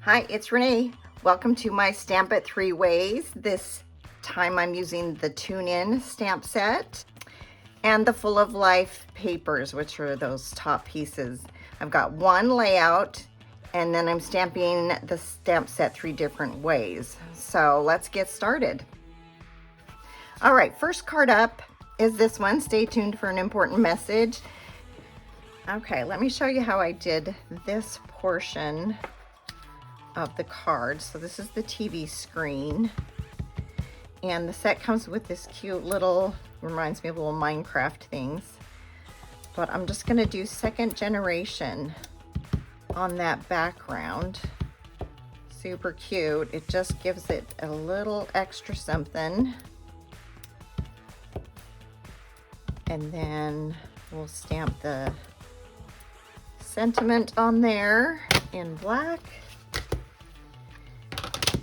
Hi, it's Renee. Welcome to my Stamp It 3 Ways. This time I'm using the Tune-In stamp set and the Full of Life papers, which are those top pieces. I've got one layout and then I'm stamping the stamp set 3 different ways. So let's get started. All right, first card up is this one. Stay tuned for an important message. Okay, let me show you how I did this portion of the card. So this is the TV screen, and the set comes with this cute little, reminds me of little Minecraft things, but I'm just going to do second generation on that background. Super cute. It just gives it a little extra something. And then we'll stamp the sentiment on there in black.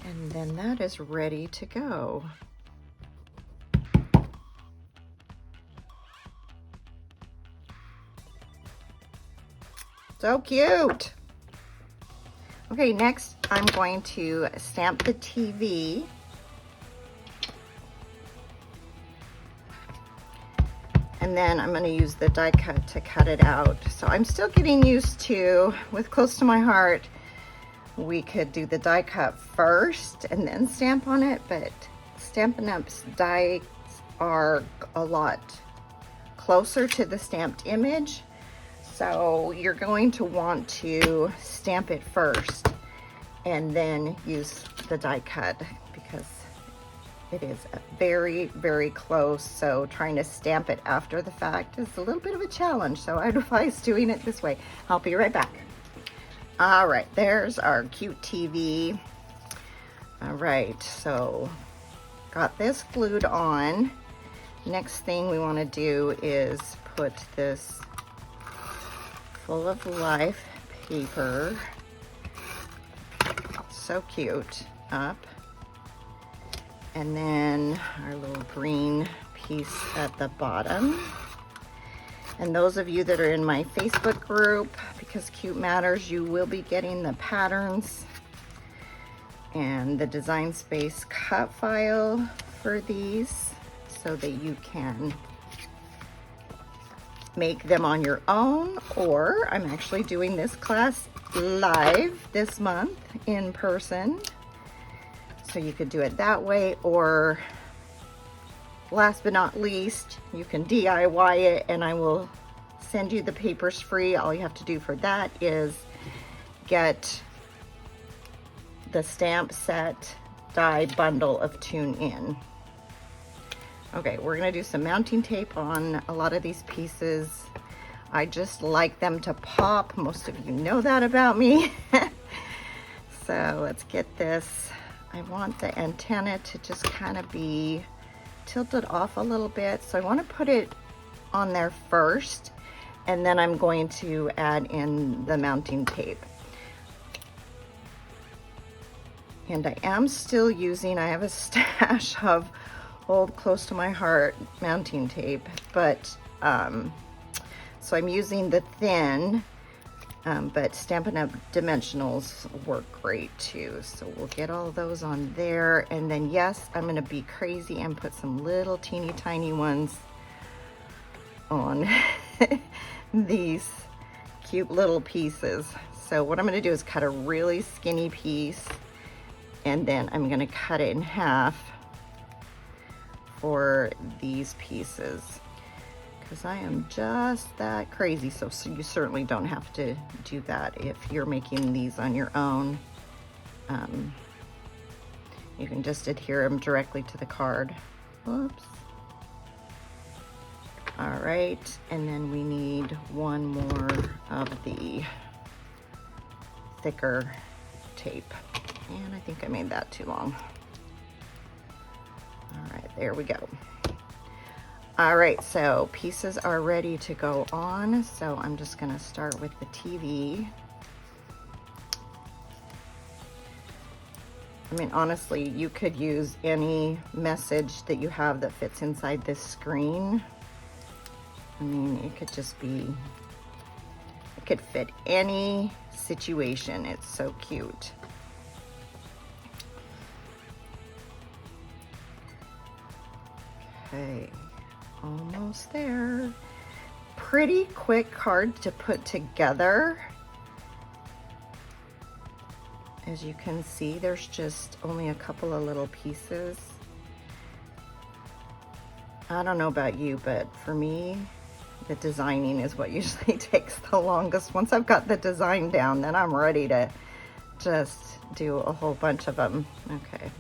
And then that is ready to go. So cute. Okay, next I'm going to stamp the TV. And then I'm going to use the die cut to cut it out. So I'm still getting used to, with Close to My Heart, we could do the die cut first and then stamp on it, but Stampin' Up's dies are a lot closer to the stamped image. So you're going to want to stamp it first and then use the die cut because it is very, very close. So trying to stamp it after the fact is a little bit of a challenge. So I advise doing it this way. I'll be right back. All right, there's our cute TV. All right, so got this glued on. Next thing we want to do is put this Full of Life paper, so cute, up. And then our little green piece at the bottom. And those of you that are in my Facebook group, because Cute Matters, you will be getting the patterns and the Design Space cut file for these so that you can make them on your own, or I'm actually doing this class live this month in person. So you could do it that way, or last but not least, you can DIY it and I will send you the papers free. All you have to do for that is get the stamp set die bundle of Tune-In. Okay, we're gonna do some mounting tape on a lot of these pieces. I just like them to pop. Most of you know that about me. So let's get this. I want the antenna to just kind of be tilted off a little bit. So I want to put it on there first, and then I'm going to add in the mounting tape. And I am still using, I have a stash of old Close to My Heart mounting tape, but so I'm using the thin, but Stampin' Up dimensionals work great too. So we'll get all those on there. And then yes, I'm gonna be crazy and put some little teeny tiny ones on these cute little pieces. So what I'm gonna do is cut a really skinny piece, and then I'm gonna cut it in half for these pieces, because I am just that crazy. So you certainly don't have to do that if you're making these on your own. You can just adhere them directly to the card. Whoops. All right, and then we need one more of the thicker tape. And I think I made that too long. All right, there we go. All right, so pieces are ready to go on. So I'm just gonna start with the TV. I mean, honestly, you could use any message that you have that fits inside this screen. I mean, it could just be, it could fit any situation. It's so cute. Okay, almost there. Pretty quick card to put together. As you can see, there's just only a couple of little pieces. I don't know about you, but for me, the designing is what usually takes the longest. Once I've got the design down, then I'm ready to just do a whole bunch of them. Okay,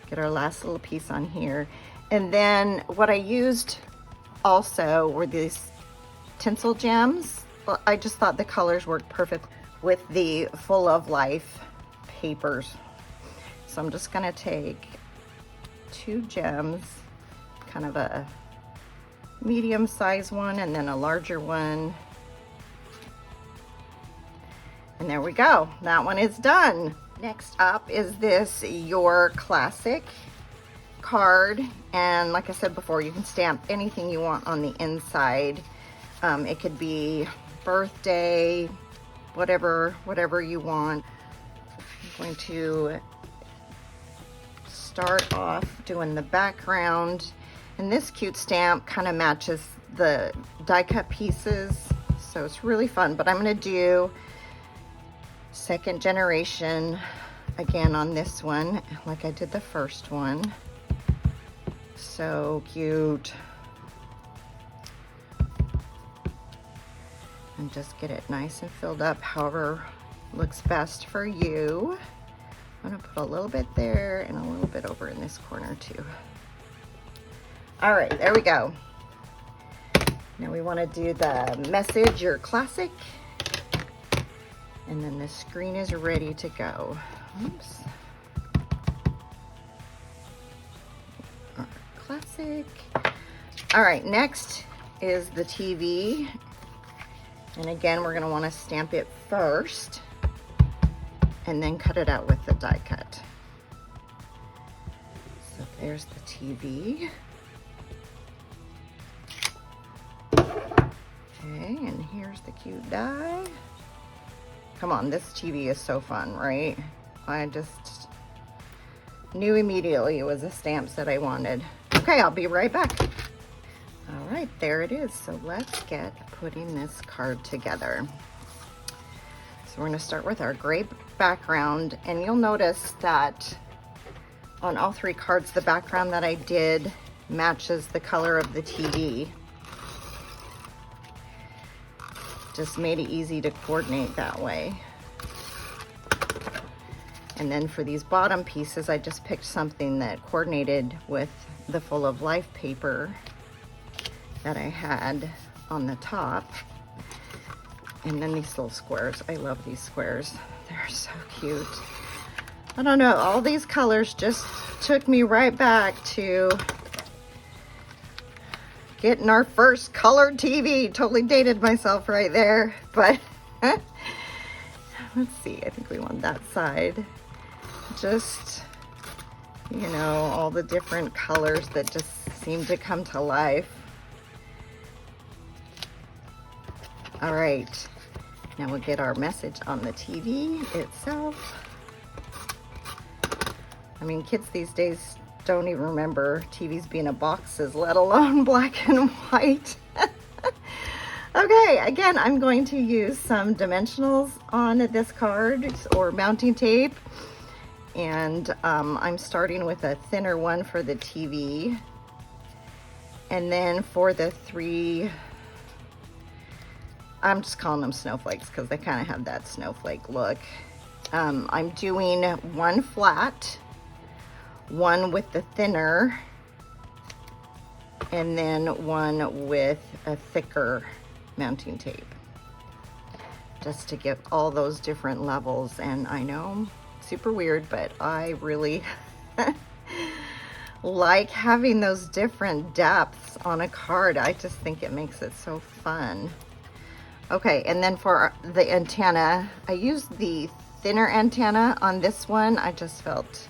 get our last little piece on here. And then what I used also were these tinsel gems. Well, I just thought the colors worked perfect with the Full of Life papers. So I'm just gonna take 2 gems, kind of a medium size one and then a larger one. And there we go, that one is done. Next up is this Your Classic card. And like I said before, you can stamp anything you want on the inside. It could be birthday, whatever you want. I'm going to start off doing the background. And this cute stamp kind of matches the die cut pieces, so it's really fun. But I'm gonna do second generation again on this one, like I did the first one. So cute. And just get it nice and filled up however looks best for you. I'm gonna put a little bit there and a little bit over in this corner too. All right, there we go. Now we want to do the message, Your Classic. And then the screen is ready to go. Oops. Our classic. All right, next is the TV. And again, we're going to want to stamp it first and then cut it out with the die cut. So there's the TV. Okay, and here's the cute die. Come on, this TV is so fun, right? I just knew immediately it was the stamps that I wanted. Okay, I'll be right back. All right, there it is. So let's get putting this card together. So we're gonna start with our gray background, and you'll notice that on all 3 cards, the background that I did matches the color of the TV. Just made it easy to coordinate that way. And then for these bottom pieces, I just picked something that coordinated with the Full of Life paper that I had on the top. And then these little squares. I love these squares. They're so cute. I don't know, all these colors just took me right back to getting our first colored TV. Totally dated myself right there, but let's see, I think we want that side. Just, you know, all the different colors that just seem to come to life. All right, now we'll get our message on the TV itself. I mean, kids these days don't even remember TVs being in boxes, let alone black and white. Okay, again, I'm going to use some dimensionals on this card or mounting tape. And I'm starting with a thinner one for the TV. And then for the 3, I'm just calling them snowflakes because they kind of have that snowflake look. I'm doing 1 flat, 1 with the thinner, and then 1 with a thicker mounting tape, just to get all those different levels. And I know, super weird, but I really like having those different depths on a card. I just think it makes it so fun. Okay, and then for the antenna, I used the thinner antenna on this one. I just felt,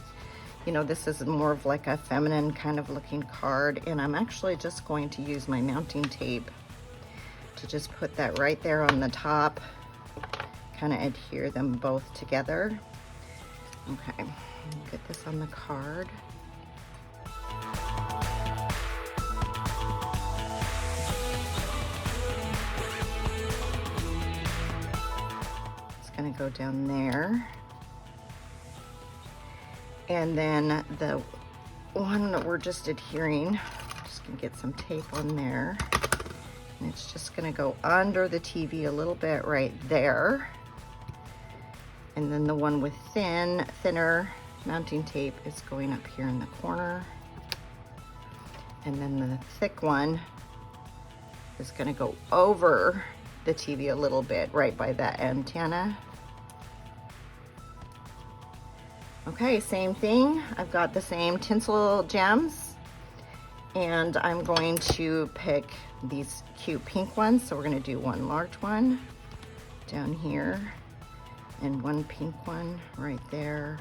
you know, this is more of like a feminine kind of looking card, and I'm actually just going to use my mounting tape to just put that right there on the top, kind of adhere them both together. Okay, get this on the card. gonna go down there. And then the one that we're just adhering, just gonna get some tape on there. And it's just gonna go under the TV a little bit right there. And then the one with thinner mounting tape is going up here in the corner. And then the thick one is gonna go over the TV a little bit, right by that antenna. Okay, same thing. I've got the same tinsel gems, and I'm going to pick these cute pink ones. So we're gonna do one large one down here, and one pink one right there,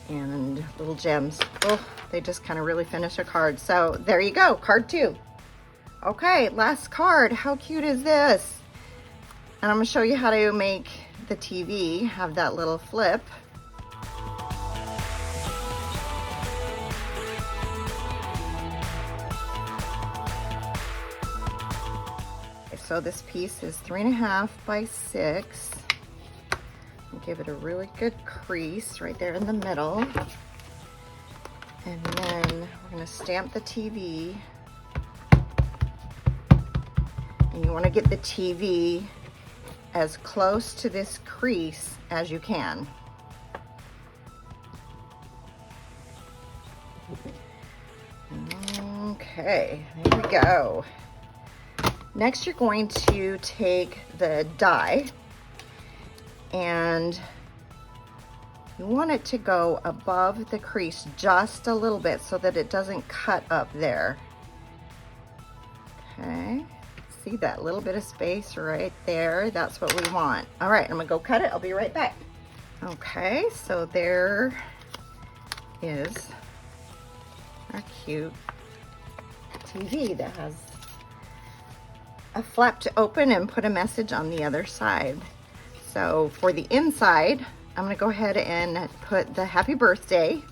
and little gems. Oh, they just kind of really finish a card. So there you go, card 2. Okay, last card. How cute is this? And I'm gonna show you how to make the TV have that little flip. So this piece is 3.5 by 6. Give it a really good crease right there in the middle. And then we're gonna stamp the TV. And you wanna get the TV as close to this crease as you can. Okay, there we go. Next, you're going to take the die, and you want it to go above the crease just a little bit so that it doesn't cut up there. Okay, see that little bit of space right there? That's what we want. All right, I'm gonna go cut it. I'll be right back. Okay, so there is our cute TV that has a flap to open and put a message on the other side. So for the inside, I'm gonna go ahead and put the happy birthday.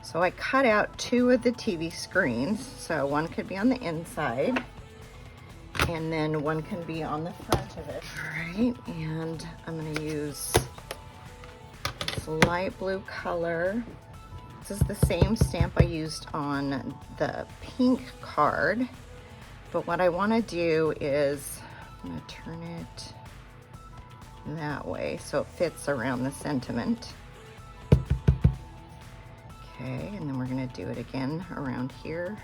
So I cut out 2 of the TV screens. So one could be on the inside, and then one can be on the front of it. All right, and I'm gonna use this light blue color. This is the same stamp I used on the pink card, but what I want to do is I'm going to turn it that way so it fits around the sentiment. Okay, and then we're going to do it again around here,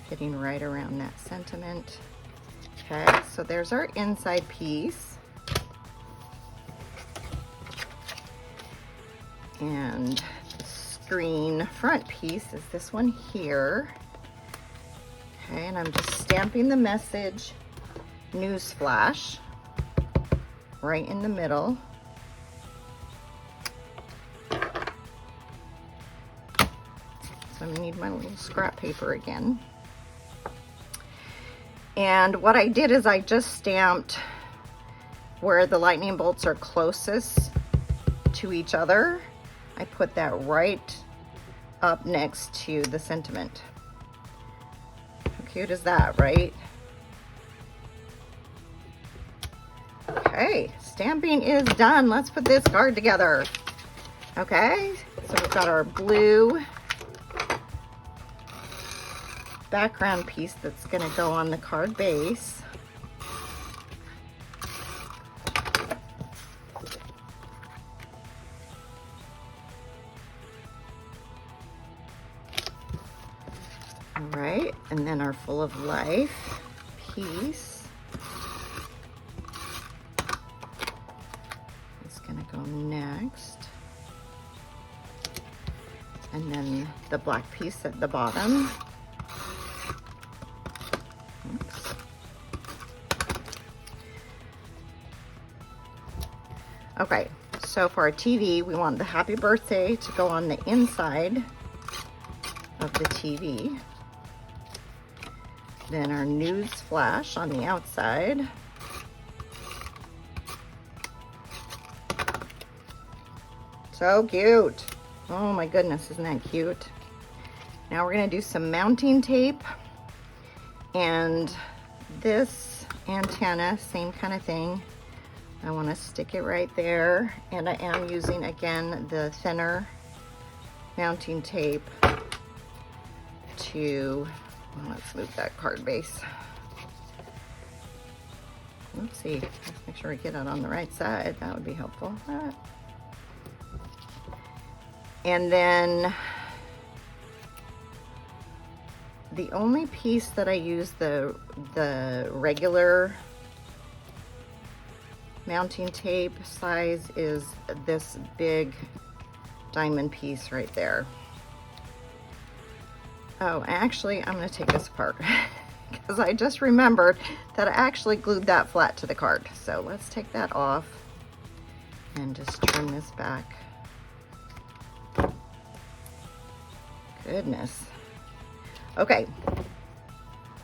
fitting right around that sentiment. Okay, so there's our inside piece. And green front piece is this one here. Okay, and I'm just stamping the message newsflash right in the middle. So I'm gonna need my little scrap paper again. And what I did is I just stamped where the lightning bolts are closest to each other. I put that right up next to the sentiment. How cute is that, right? Okay, stamping is done. Let's put this card together. Okay, so we've got our blue background piece that's gonna go on the card base. All right, and then our full of life piece is gonna go next. And then the black piece at the bottom. Oops. Okay, so for our TV, we want the happy birthday to go on the inside of the TV. Then our news flash on the outside. So cute. Oh my goodness, isn't that cute? Now we're gonna do some mounting tape And this antenna, same kind of thing. I want to stick it right there, and I am using, again, the thinner mounting tape to, well, let's move that card base. Oopsie, let's make sure we get it on the right side. That would be helpful. And then the only piece that I use the regular mounting tape size is this big diamond piece right there. Oh, actually, I'm gonna take this apart because I just remembered that I actually glued that flat to the card. So let's take that off and just trim this back. Goodness. Okay,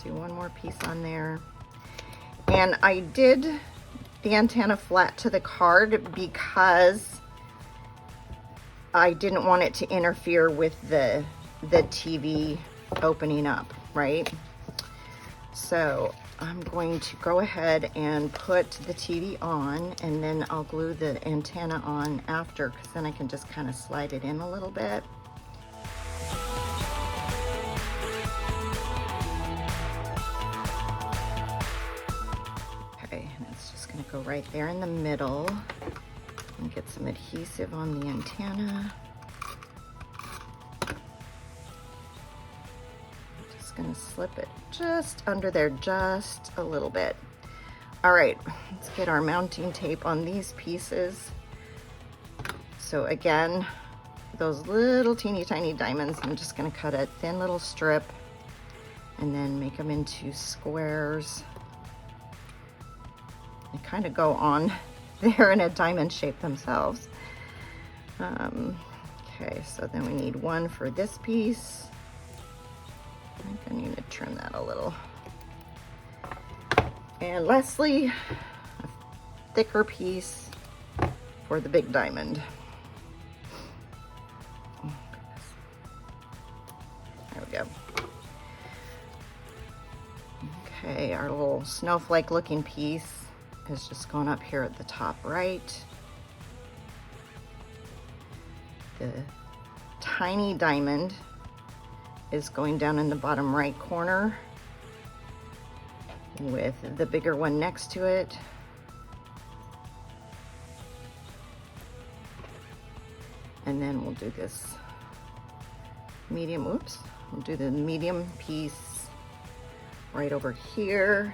do one more piece on there. And I did the antenna flat to the card because I didn't want it to interfere with the TV opening up, right? So I'm going to go ahead and put the TV on, and then I'll glue the antenna on after, because then I can just kind of slide it in a little bit. Go right there in the middle and get some adhesive on the antenna. I'm just gonna slip it just under there, just a little bit. All right, let's get our mounting tape on these pieces. So again, those little teeny tiny diamonds, I'm just gonna cut a thin little strip and then make them into squares. They kind of go on there in a diamond shape themselves. Okay, so then we need one for this piece. I think I need to trim that a little. And lastly, a thicker piece for the big diamond. Oh, goodness. There we go. Okay, our little snowflake looking piece is just going up here at the top right. The tiny diamond is going down in the bottom right corner with the bigger one next to it. And then we'll do this medium, oops, we'll do the medium piece right over here.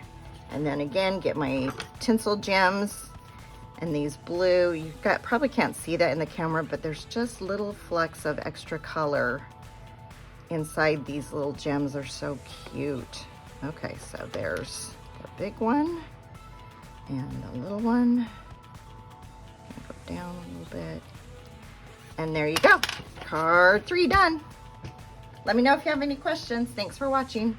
And then again, get my tinsel gems and these blue. You probably can't see that in the camera, but there's just little flecks of extra color inside these little gems. They're so cute. Okay, so there's the big one and the little one. Go down a little bit. And there you go. Card 3 done. Let me know if you have any questions. Thanks for watching.